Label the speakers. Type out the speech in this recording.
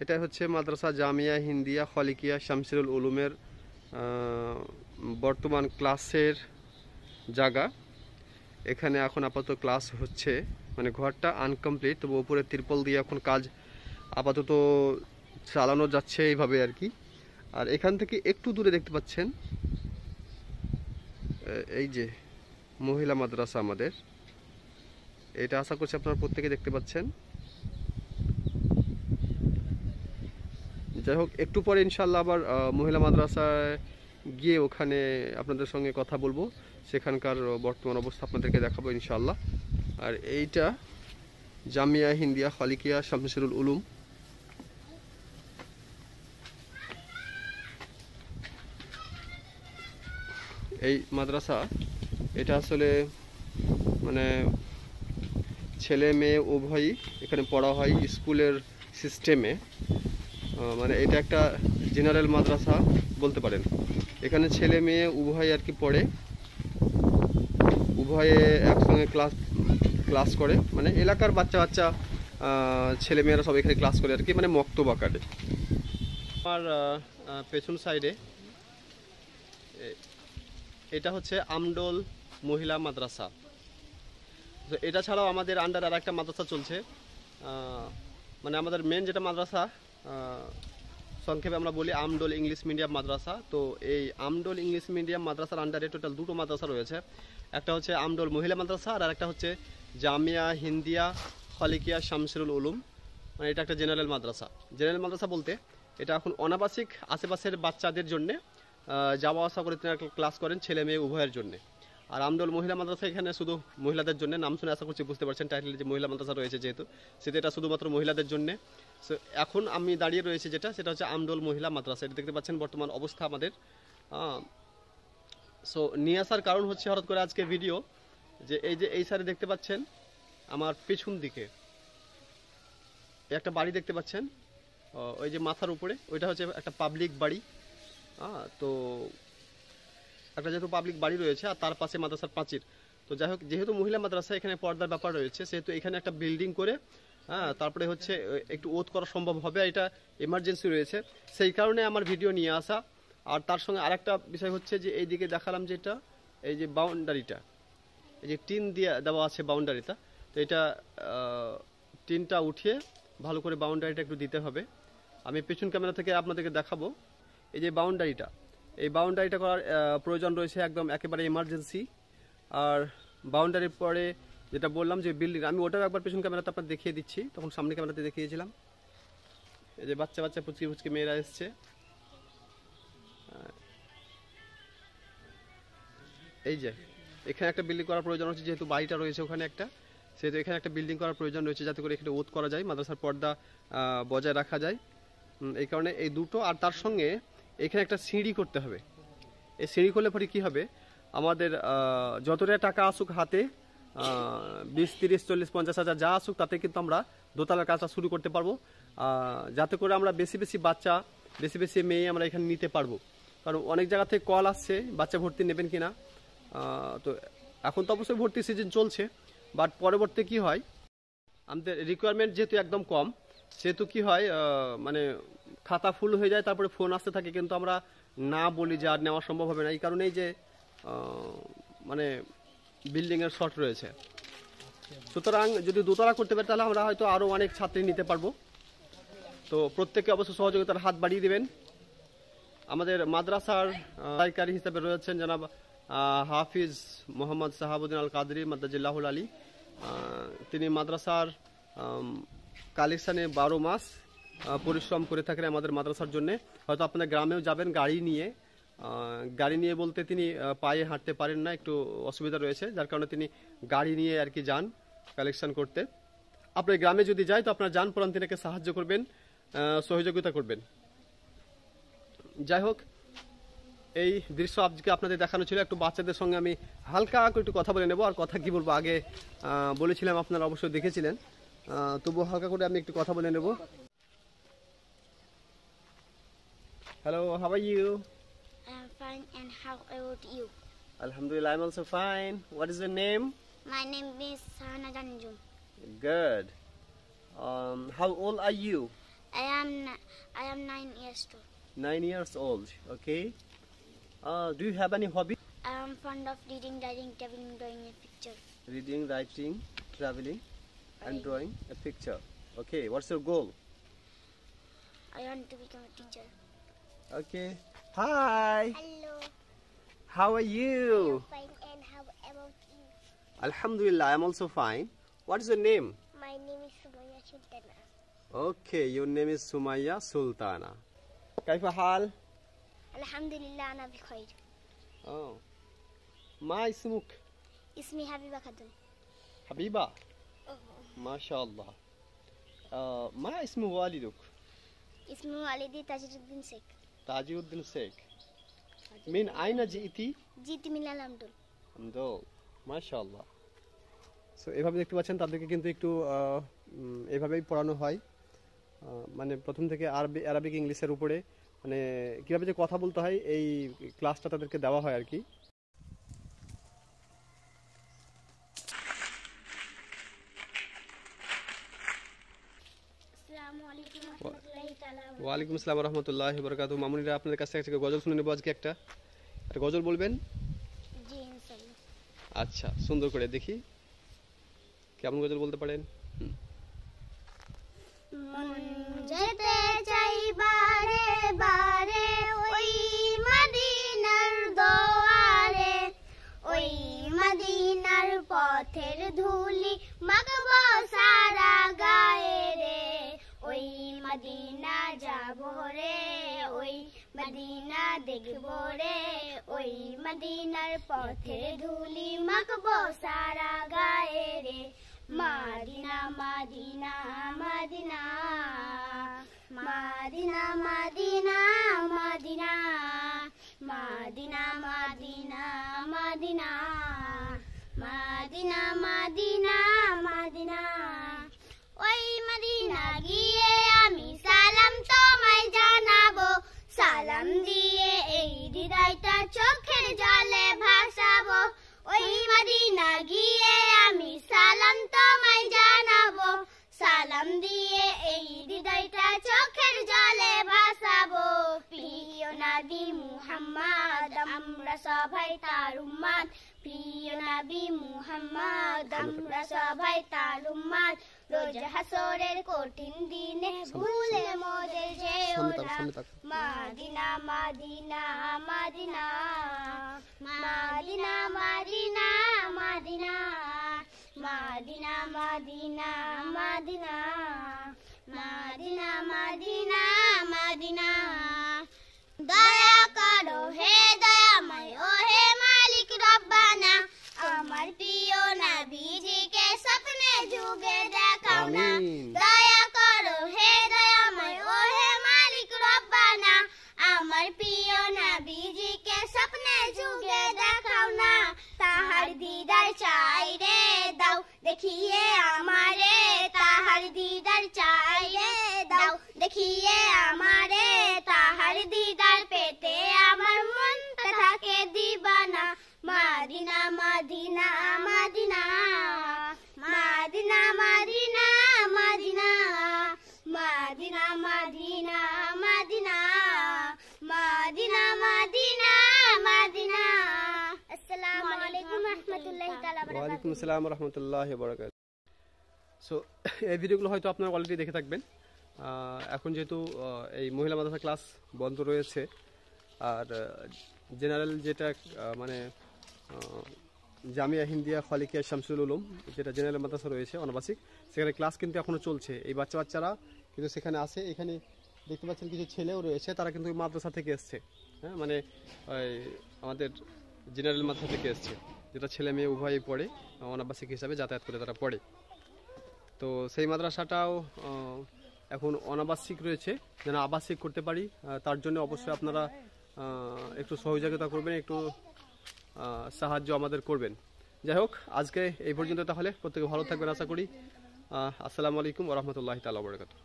Speaker 1: এটা হচ্ছে মাদ্রাসা জামিয়া হিন্দিয়া খলিকিয়া শামসুল উলুমের বর্তমান ক্লাসের জায়গা। এখানে এখন আপাতত ক্লাস হচ্ছে, মানে ঘরটা আনকমপ্লিট, তবে উপরে তিরপল দিয়ে এখন কাজ আপাতত চালানো যাচ্ছে এইভাবে আর কি। আর এখান থেকে একটু দূরে দেখতে পাচ্ছেন এই যে মহিলা মাদ্রাসা আমাদের, এটা আশা করছি আপনারা প্রত্যেকে দেখতে পাচ্ছেন। যাই হোক, একটু পরে ইনশাল্লাহ আবার মহিলা মাদ্রাসায় গিয়ে ওখানে আপনাদের সঙ্গে কথা বলবো, সেখানকার বর্তমান অবস্থা আপনাদেরকে দেখাবো ইনশাল্লাহ। আর এইটা জামিয়া হিন্দিয়া খলিকিয়া শামসুল উলুম। এই মাদ্রাসা এটা আসলে মানে ছেলে মেয়ে উভয়ই এখানে পড়া হয় স্কুলের সিস্টেমে। মানে এটা একটা জেনারেল মাদ্রাসা বলতে পারেন। এখানে ছেলে মেয়ে উভয় আর কি পড়ে, উভয়ে একসঙ্গে ক্লাস করে, মানে এলাকার বাচ্চা ছেলে মেয়েরা সব এখানে ক্লাস করে আর কি, মানে মক্তব আকারে। আমার পেছন সাইডে এটা হচ্ছে আমডোল মহিলা মাদ্রাসা। তো এটা ছাড়াও আমাদের আন্ডার আর একটা মাদ্রাসা চলছে, মানে আমাদের মেন যেটা মাদ্রাসা সংক্ষেপে আমরা বলি আমডোল ইংলিশ মিডিয়াম মাদ্রাসা। তো এই আমডোল ইংলিশ মিডিয়াম মাদ্রাসার আন্ডারে টোটাল দুটো মাদ্রাসা রয়েছে, একটা হচ্ছে আমডোল মহিলা মাদ্রাসা আর একটা হচ্ছে জামিয়া হিন্দিয়া খলিকিয়া শামসুল উলুম। মানে এটা একটা জেনারেল মাদ্রাসা। জেনারেল মাদ্রাসা বলতে এটা এখন অনাবাসিক আশেপাশের বাচ্চাদের জন্যে যাওয়া আসা করে তিনি ক্লাস করেন, ছেলে মেয়ে উভয়ের জন্যে। আর আমডোল মহিলা মাদ্রাসা এখানে শুধু মহিলাদের জন্য, নাম শুনে আশা করছি বুঝতে পারছেন টাইটেলে যে মহিলা মাদ্রাসা রয়েছে যেহেতু, সেটা এটা শুধুমাত্র মহিলাদের জন্যে। সো এখন আমি দাঁড়িয়ে রয়েছি সেটা হচ্ছে আমডোল মহিলা মাদ্রাসা। এটা দেখতে পাচ্ছেন বর্তমান অবস্থা আমাদের। সো নিয়ে আসার কারণ হচ্ছে হঠাৎ করে আজকে ভিডিও, যে এই সাইডে দেখতে পাচ্ছেন আমার পেছন দিকে একটা বাড়ি দেখতে পাচ্ছেন, ওই যে মাথার উপরে ওইটা হচ্ছে একটা পাবলিক বাড়ি। তো একটা যেহেতু পাবলিক বাড়ি রয়েছে আর তার পাশে মাদ্রাসার প্রাচীর। তো যাই হোক, যেহেতু মহিলা মাদ্রাসা এখানে পর্দার ব্যাপার রয়েছে, সেহেতু এখানে একটা বিল্ডিং করে তারপরে হচ্ছে একটু ওত করা সম্ভব হবে, এটা এমার্জেন্সি রয়েছে, সেই কারণে আমার ভিডিও নিয়ে আসা। আর তার সঙ্গে আরেকটা বিষয় হচ্ছে যে এইদিকে দেখালাম যেটা এই যে বাউন্ডারিটা, এই যে টিন দিয়ে দেওয়া আছে বাউন্ডারিটা, তো এটা টিনটা উঠিয়ে ভালো করে বাউন্ডারিটা একটু দিতে হবে। আমি পেছন ক্যামেরা থেকে আপনাদেরকে দেখাবো এই যে বাউন্ডারিটা, এই বাউন্ডারিটা করার প্রয়োজন রয়েছে একদম একেবারে এমার্জেন্সি। আর বাউন্ডারির পরে যেটা বললাম যে বিল্ডিং, আমি ওটাও একবার পেছন ক্যামেরাতে আপনার দেখিয়ে দিচ্ছি, তখন সামনে ক্যামেরাতে দেখিয়েছিলাম। এই যে বাচ্চা পুচকি মেয়েরা এসছে, এই যে এখানে একটা বিল্ডিং করার প্রয়োজন হচ্ছে, যেহেতু বাড়িটা রয়েছে ওখানে একটা, সেহেতু এখানে একটা বিল্ডিং করার প্রয়োজন রয়েছে যাতে করে এখানে ওত করা যায়, মাদ্রাসার পর্দা বজায় রাখা যায়। এই কারণে এই দুটো, আর তার সঙ্গে এখানে একটা সিঁড়ি করতে হবে। এই সিঁড়ি করলে পরে কী হবে, আমাদের যতটা টাকা আসুক হাতে, 20, 30, 40, 50 হাজার যা আসুক, তাতে কিন্তু আমরা দোতলার কাজটা শুরু করতে পারবো, যাতে করে আমরা বেশি বাচ্চা বেশি মেয়ে আমরা এখানে নিতে পারবো। কারণ অনেক জায়গা থেকে কল আসছে বাচ্চা ভর্তি নেবেন কিনা। তো এখন তো অবশ্যই ভর্তি সিজন চলছে, বাট পরবর্তী কি হয়, আমাদের রিকোয়ারমেন্ট যেহেতু একদম কম, সেহেতু কি হয়, মানে খাতা ফুল হয়ে যায়, তারপরে ফোন আসতে থাকে, কিন্তু আমরা না বলি যে আর নেওয়া সম্ভব হবে না, এই কারণেই যে মানে বিল্ডিংয়ের শর্ট রয়েছে। সুতরাং যদি দোতলা করতে পারি তাহলে আমরা হয়তো আরও অনেক ছাত্রী নিতে পারবো। তো প্রত্যেকে অবশ্য সহযোগিতার হাত বাড়িয়ে দেবেন। আমাদের মাদ্রাসার দায়িকারী হিসেবে রয়েছেন জনাব হাফিজ মোহাম্মদ সাহাবুদ্দিন আল কাদরি মাদ্দাজিল্লাহুল আলী। তিনি মাদ্রাসার কালেকশানে 12 মাস পরিশ্রম করে থাকেন আমাদের মাদ্রাসার জন্য। হয়তো আপনাদের গ্রামেও যাবেন গাড়ি নিয়ে বলতে তিনি পায়ে হাঁটতে পারেন না, একটু অসুবিধা রয়েছে, যার কারণে তিনি গাড়ি নিয়ে আর কি যান কালেকশন করতে। আপনার গ্রামে যদি যায় তো আপনার যান পরান তিনাকে সাহায্য করবেন, সহযোগিতা করবেন। যাই হোক, এই দৃশ্য আজকে আপনাদের দেখানো ছিল। একটু বাচ্চাদের সঙ্গে আমি হালকা একটু কথা বলে নেব। আর কথা কি বলবো, আগে বলেছিলাম, আপনারা অবশ্যই দেখেছিলেন, তবুও হালকা করে আমি একটু কথা বলে নেব। Hello, how are you?
Speaker 2: I'm fine, and how about you?
Speaker 1: Alhamdulillah, I'm also fine. What is your name?
Speaker 2: My name is Sahana Janjum.
Speaker 1: Good. How old are you?
Speaker 2: I am 9 years old.
Speaker 1: 9 years old. Okay. Do you have any hobby?
Speaker 2: I am fond of reading, writing, traveling, drawing a picture.
Speaker 1: Reading, writing, traveling, and drawing a picture. Okay. What's your goal?
Speaker 2: I want to become a teacher.
Speaker 1: Okay. Hi.
Speaker 2: Hello.
Speaker 1: How are you?
Speaker 2: Fine. And how about you?
Speaker 1: Alhamdulillah, I'm also fine. What is your name?
Speaker 2: My name is Sumaya Sultana.
Speaker 1: Okay, your name is Sumaya Sultana. كيف حال؟
Speaker 2: Alhamdulillah, أنا بخير.
Speaker 1: Oh. ما اسمك؟
Speaker 2: اسمي حبيبة خاتون.
Speaker 1: حبيبة. ما شاء الله. ما اسم والدك؟
Speaker 2: اسمي والدي تاجر الدين شيخ.
Speaker 1: تاج الدين شيخ. من أين جئتي؟
Speaker 2: جيت من الأمدول.
Speaker 1: আমদোল মাশাআল্লাহ। So এভাবে দেখতে পাচ্ছেন তাদেরকে কিন্তু একটু এভাবেই পড়ানো হয়, মানে প্রথম থেকে আরবিক ইংলিশের উপরে মানে কীভাবে যে কথা বলতে হয় এই ক্লাসটা তাদেরকে দেওয়া হয় আর কি। ওয়ালাইকুম আসসালাম রহমতুল্লাহি বরকাতুহু। মামুনিরা আপনাদের কাছ থেকে গজল শুনে নেবো আজকে একটা গজল বলবেন?
Speaker 2: জি ইনশাআল্লাহ।
Speaker 1: আচ্ছা, সুন্দর করে দেখি কেমন গজল বলতে পারেন।
Speaker 2: মন যেতে চাই বারে বারে ওই মদিনার দুয়ারে, ওই মদিনার পথের ধুলি মাখবো সারা গায়ে রে, ওই মদিনা যাবো রে, ওই মদিনা দেখবো রে, ওই মদিনার পথের ধুলি মাখবো সারা গায়ে রে। মাদিনা মাদিনা মাদিনা মাদিনা মাদিনা মাদিনা মাদিনা মাদিনা মাদিনা মাদিনা মাদিনা মাদিনা। ওই মদিনা গিয়ে আমি সালাম তোমায় জানাবো, সালাম দিয়ে এই হৃদয়টা চোখের জলে ভাসাবো। ওই মদিনা গিয়ে আমি সালাম তোমায় জানাবো, সালাম দিয়ে এই হৃদয়টা চোখের জলে ভাসাবো। প্রিয় নবী মুহাম্মদ আমরা সবাই তার উম্মত, প্রিয় নবী মুহাম্মদ আমরা সবাই তার উম্মত। রোজ হাসরের কঠিন দিনে ভুলে মোদের যেও না, মাদিনা মাদিনা মাদিনা মাদিনা মাদিনা মাদিনা মাদিনা মাদিনা মাদিনা মাদিনা মাদিনা মাদিনা। দয়া করো হে দয়াময় ও হে মালিক রব্বানা, আমার প্রিয় নবীজিকে স্বপ্নে যুগে দেখাও না। দয়া করো হে দয়াময় ও হে মালিক রব্বানা, আমার প্রিয় নবীজিকে স্বপ্নে যুগে দেখাও না। তাহার দিদার চাই রে দাও দেখিয়ে আমারে, তাহার দিদার চাই রে দাও দেখিয়ে আমারে, তাহার দিদার পেতে আমার মনটা থাকে দিবানা। মাদিনা মাদিনা মাদিনা মাদিনা মাদিনা মাদিনা মাদিনা মাদিনা মাদিনা মাদিনা মাদিনা মাদিনা। আসসালামু আলাইকুম রাহমাতুল্লাহি তাআলা বারাকাতুহু।
Speaker 1: ওয়ালাইকুম আসসালাম রহমতুল্লাহি বারাকাতুহু। সো এই ভিডিওগুলো হয়তো আপনারা অলরেডি দেখে থাকবেন। এখন যেহেতু এই মহিলা মাদ্রাসা ক্লাস বন্ধ রয়েছে আর জেনারেল যেটা মানে জামিয়া হিন্দিয়া খলিকিয়া শামসুল উলুম যেটা জেনারেল মাদ্রাসা রয়েছে অনাবাসিক, সেখানে ক্লাস কিন্তু এখনও চলছে। এই বাচ্চারা কিন্তু সেখানে আছে। এখানে দেখতে পাচ্ছেন কিছু ছেলেও রয়েছে, তারা কিন্তু মাদ্রাসা থেকে এসছে, হ্যাঁ মানে আমাদের জেনারেল মাদ্রাসা থেকে এসছে, যেটা ছেলে মেয়ে উভয়ই পড়ে, অনাবাসিক হিসাবে যাতায়াত করে তারা পড়ে। তো সেই মাদ্রাসাটাও এখন অনাবাসিক রয়েছে, যেন আবাসিক করতে পারি তার জন্য অবশ্যই আপনারা একটু সহযোগিতা করবেন, একটু সাহায্য আমাদের করবেন। যাই হোক, আজকে এই পর্যন্ত, তাহলে প্রত্যেকে ভালো থাকবেন আশা করি। আসসালামু আলাইকুম ওয়া রাহমাতুল্লাহি তাআলা ওয়া বারাকাতুহু।